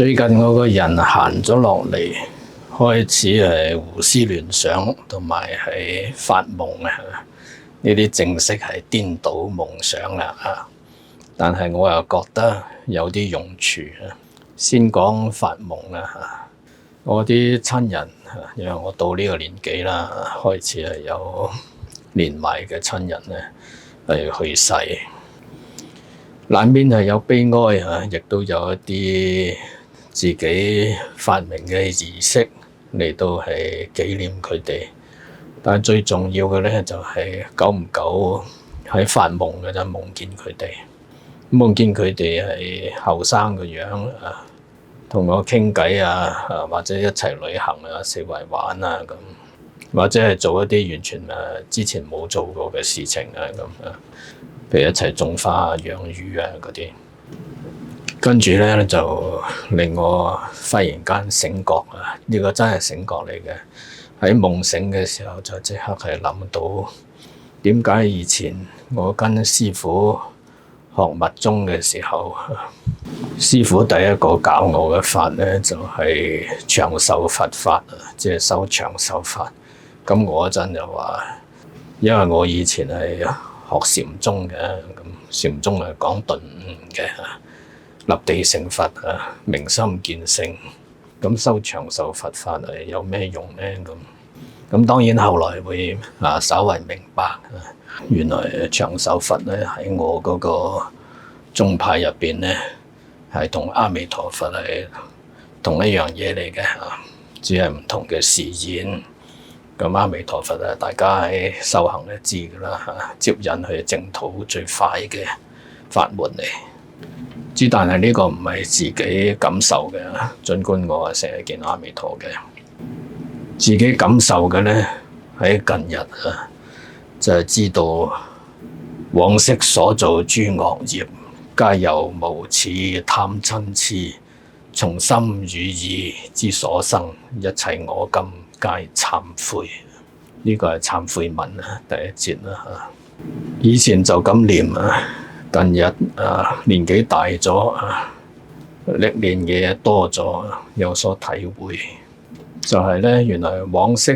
最近我個人閒咗落嚟，開始係胡思亂想，同埋係發夢啊！呢啲正式係顛倒夢想啦啊！但係我又覺得有啲用處啊。先講發夢啦嚇，我啲親人，因為我到呢個年紀啦，開始係有年邁嘅親人咧係去世，難免係有悲哀嚇，亦都有一啲自己發明嘅儀式嚟到係紀念佢哋。但係最重要嘅咧就係久唔久喺發夢嘅就夢見佢哋，夢見佢哋係後生嘅樣啊，同我傾偈啊，或者一齊旅行啊，四圍玩啊咁，或者係做一啲完全之前冇做過嘅事情啊咁啊，譬如一齊種花啊、養魚啊嗰啲。跟住咧就令我忽然間醒覺啊！呢個真係醒覺嚟嘅。喺夢醒嘅時候就即刻係諗到點解以前我跟師傅學密宗嘅時候，師傅第一個教我嘅法咧就係長壽佛法啊，即係修長壽法。咁我嗰陣就話，因為我以前係學禪宗嘅，咁禪宗係講頓悟嘅，立地成佛啊，明心見性。咁修長壽佛法係有咩用咧？咁當然後來會稍為明白，原來長壽佛咧喺我嗰個宗派入邊咧係同阿彌陀佛係同一樣嘢嚟嘅，只係唔同嘅示現。咁阿彌陀佛啊，大家喺修行都知㗎啦，接引去淨土最快嘅法門嚟。但係呢個唔係自己感受嘅，儘管我成日見阿彌陀嘅，自己感受嘅咧喺近日就係知道往昔所做諸惡業，皆由無始貪嗔癡，從心語意之所生，一切我今皆懺悔。呢個係懺悔文第一節啦。以前就咁念啊。近日年紀大咗歷練嘢多咗，有所體會，就係咧原來往昔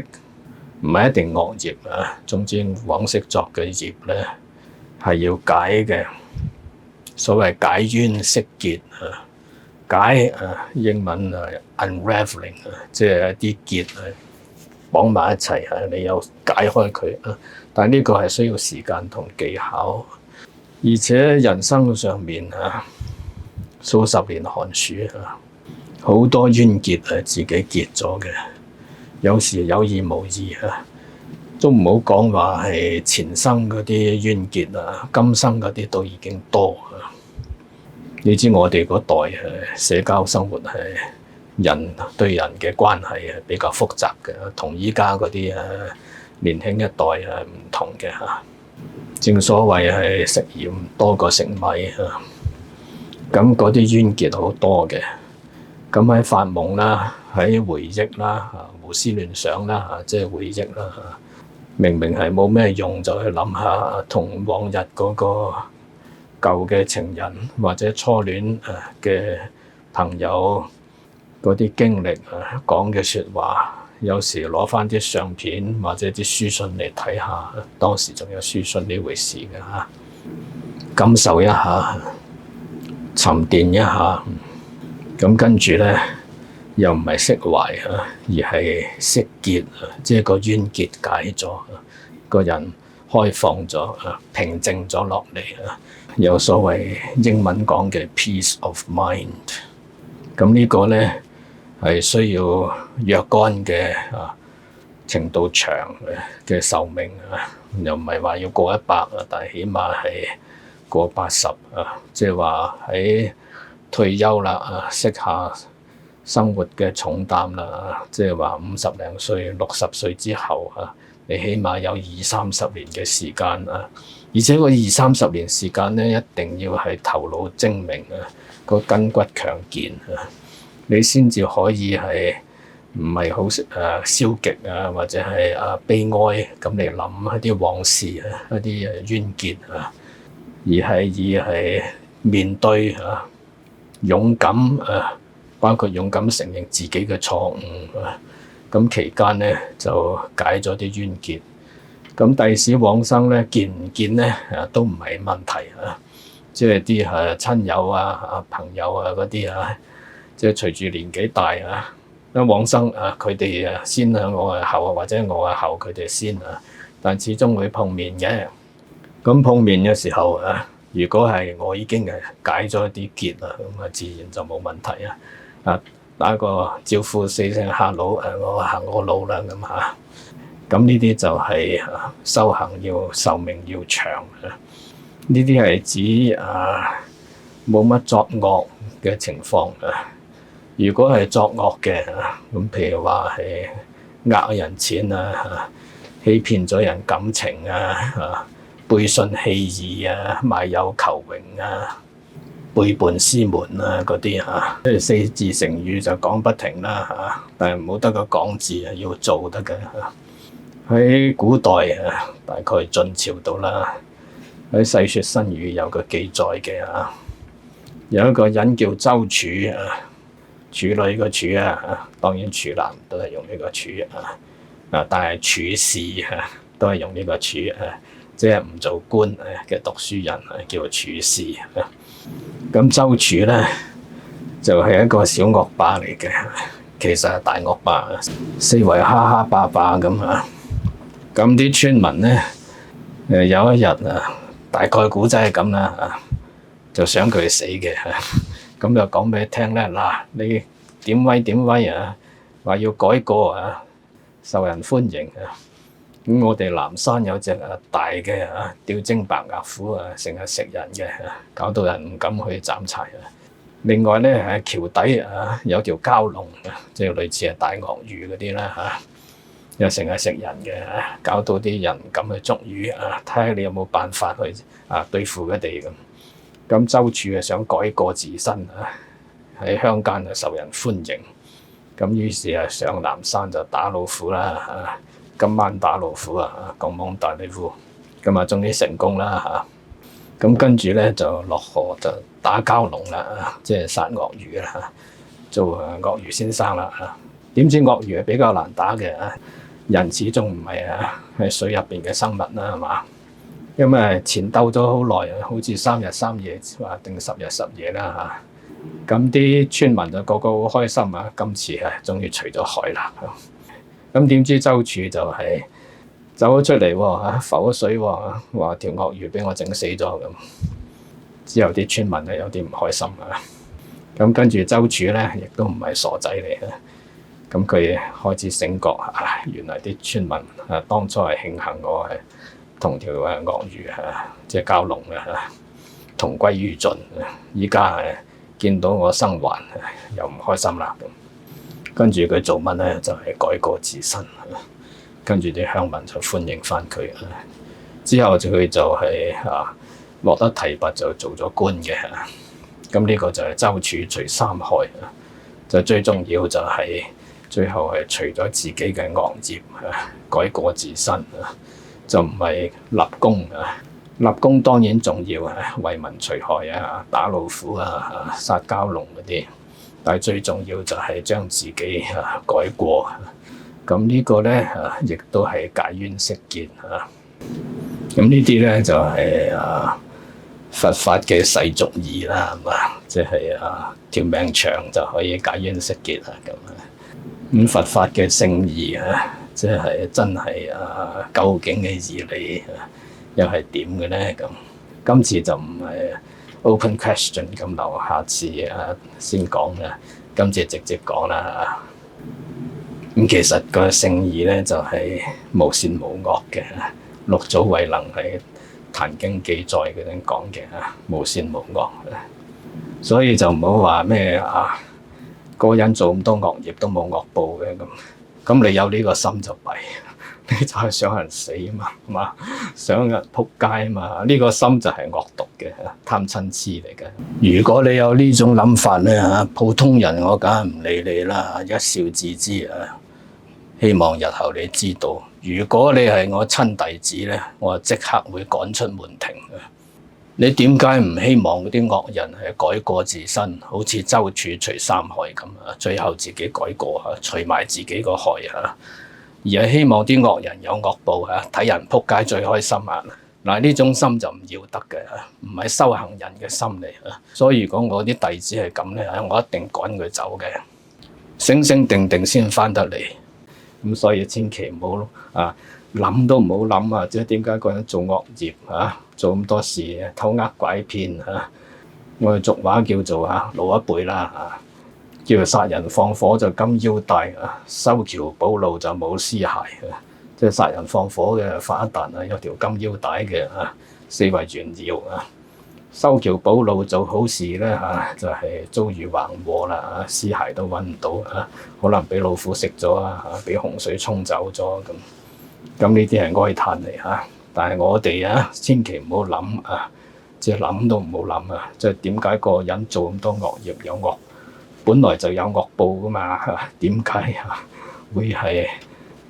唔係一定惡業啊，總之往昔作嘅業咧係要解嘅，所謂解冤釋結啊，解英文unraveling 即係一啲結綁埋一齊你又解開佢但係呢個係需要時間同技巧。而且人生上面數十年寒暑好多冤結自己結咗嘅，有時有意無意都唔好講話係前生嗰啲冤結今生嗰啲都已經多你知我哋嗰代社交生活係人對人嘅關係係比較複雜嘅，同依家嗰啲年輕一代係唔同嘅正所謂係食鹽多過食米咁嗰啲冤結好多嘅。咁喺發夢啦，喺回憶啦，胡思亂想啦，即係回憶啦。明明係冇咩用，就去諗下同往日嗰個舊嘅情人或者初戀嘅朋友嗰啲經歷講嘅説話。有時攞翻啲相片或者啲書信嚟睇下，當時仲有書信呢回事嘅感受一下，沉澱一下。咁跟住咧，又唔係釋懷而係釋結即係個冤結解咗，個人開放咗平靜咗落嚟有所謂英文講嘅 peace of mind。咁呢個咧係需要若干嘅程度長嘅壽命又唔係話要過100但係起碼係過80即係話喺退休啦息下生活嘅重擔啦，即係話50零歲、60歲之後你起碼有20-30年嘅時間而且個20-30年時間咧一定要係頭腦精明個筋骨強健你先至可以係唔係好消極或者係悲哀咁嚟諗一啲往事一啲冤結而係面對勇敢包括勇敢承認自己嘅錯誤。咁期間咧就解咗啲冤結。咁第時往生咧見唔見咧都唔係問題啊！即係啲親友啊、朋友啊嗰啲啊，即係隨住年紀大啊，一往生佢哋先啊，我係後啊，或者我係後佢哋先啊，但始終會碰面嘅。咁碰面嘅時候如果係我已經解咗一啲結啦，咁自然就冇問題啊！打個招呼4聲hello，我行我路啦咁嚇。咁呢啲就係修行要壽命要長啊！呢啲係指冇乜作惡嘅情況啊。如果係作惡嘅咁譬如話係呃人錢欺騙咗人感情背信棄義賣友求榮背叛師門嗰啲即係4字成語就講不停啦但係冇得個講字要做得嘅喺古代大概晉朝到啦，喺《世說新語》有個記載嘅有一個人叫周處處女個處當然處男都係用呢個處但係處士都係用呢個處即係唔做官嘅讀書人叫做處士。咁周處咧就係一個小惡霸嚟嘅，其實係大惡霸，四圍蝦蝦霸霸咁咁啲村民咧有一日大概古仔係咁啦就想佢死嘅咁就講俾你聽咧，嗱你點威點威話要改過受人歡迎咁我哋南山有隻大嘅吊睛白額虎成日食人嘅搞到人唔敢去斬柴另外咧喺橋底有條蛟龍即係類似係大鱷魚嗰啲啦又成日食人嘅搞到啲人唔敢去捉魚睇下你有冇辦法去對付佢哋咁。咁周處想改過自新喺鄉間受人歡迎，咁於是上南山就打老虎啦今晚打老虎講網大老虎，咁終於成功啦咁跟住咧就落河就打蛟龍啦即係殺鱷魚啦做鱷魚先生啦點知鱷魚係比較難打嘅人始終唔係喺水入邊嘅生物啦係嘛？因為前鬥咗好耐好似3日3夜定10日10夜啦咁啲村民就個個好開心今次終於除咗害啦。咁點知周處就係走咗出嚟浮咗水話條鱷魚俾我整死咗咁。之後啲村民有啲唔開心咁跟住周處咧亦都唔係傻仔嚟嘅，咁佢開始醒覺原來啲村民當初係慶幸我係同條鱷魚即係蛟龍同歸於盡，依家見到我生還又唔開心啦咁。跟住佢做乜咧？就係改過自新，跟住啲鄉民就歡迎翻佢。之後佢就係獲得提拔就做咗官嘅。咁呢個就係周處除3害，就最重要就係最後係除咗自己嘅惡業，改過自新，就唔係立功。立功當然重要為民除害打老虎殺蛟龍嗰啲。但係最重要就係將自己改過，咁呢個咧亦都係解冤釋結咁呢啲咧就係佛法嘅世俗義啦，係嘛？即係條命長就可以解冤釋結咁佛法嘅聖義即係真係究竟嘅義理又係點嘅咧？咁今次就唔係open question 咁留下次先講啦，今次直接講啦咁其實個聖義咧就係無善無惡嘅，六祖慧能喺《壇經》記載嗰陣講嘅無善無惡，所以就唔好話咩個人做咁多惡業都冇惡報嘅咁你有呢個心就弊。你就係想人死嘛，係嘛？想人仆街嘛？呢個心就係惡毒嘅貪嗔痴嚟嘅。如果你有呢種諗法咧普通人我梗係唔理你啦，一笑置之希望日後你知道，如果你係我親弟子咧，我即刻會趕出門庭。你點解唔希望嗰啲惡人係改過自身，好似周處除三害咁啊？最後自己改過啊，除埋自己個害啊，而係希望啲惡人有惡報啊，睇人仆街最開心啊！嗱，呢種心就唔要得嘅，唔係修行人嘅心嚟啊！所以如果我啲弟子係咁咧，我一定趕佢走嘅，醒醒定定先返得嚟。咁所以千祈唔好啊，諗都唔好諗啊！即係點解個人做惡業啊，做咁多事，偷呃拐騙啊？我哋俗話叫做老一輩啦叫做殺人放火就金腰帶啊，修橋補路就冇屍骸啊！即係殺人放火嘅發一達啊，有條金腰帶嘅四圍炫耀啊！修橋補路做好事咧就係遭遇橫禍啦，屍骸都揾唔到可能俾老虎食咗俾洪水沖走咗咁。咁呢啲係哀嘆嚟但係我哋千祈唔好諗即係諗都唔好諗即係點解個人做咁多惡業有惡，本來就有惡報噶嘛點解會係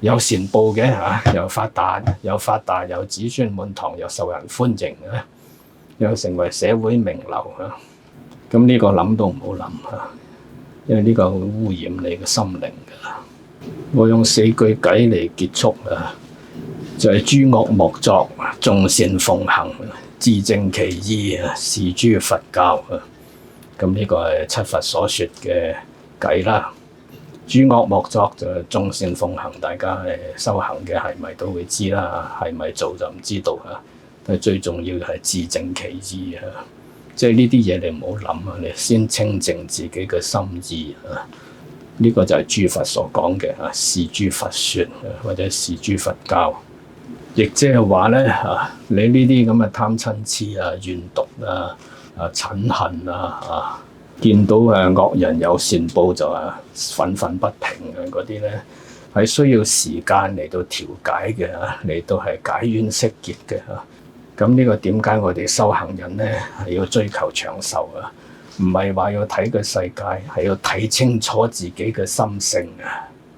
有善報嘅又發達，又子孫滿堂，又受人歡迎又成為社會名流咁呢個諗都唔好諗因為呢個會污染你嘅心靈㗎。我用4句偈嚟結束就係諸惡莫作，眾善奉行，自正其意，是諸佛教咁呢個係七佛所說嘅偈啦。諸惡莫作就眾善奉行，大家修行嘅係咪都會知啦，係咪做就唔知道但係最重要係自正其意即係呢啲嘢你唔好諗你先清淨自己嘅心意呢個就係諸佛所講嘅是諸佛說或者是諸佛教，亦即係話咧你呢啲咁嘅貪嗔痴怨毒嗔恨見到惡人有善報就憤憤不平嗰啲咧，係需要時間嚟到調解嘅嚟到係解冤釋結嘅咁呢個點解我哋修行人咧係要追求長壽唔係話要睇個世界，係要睇清楚自己嘅心性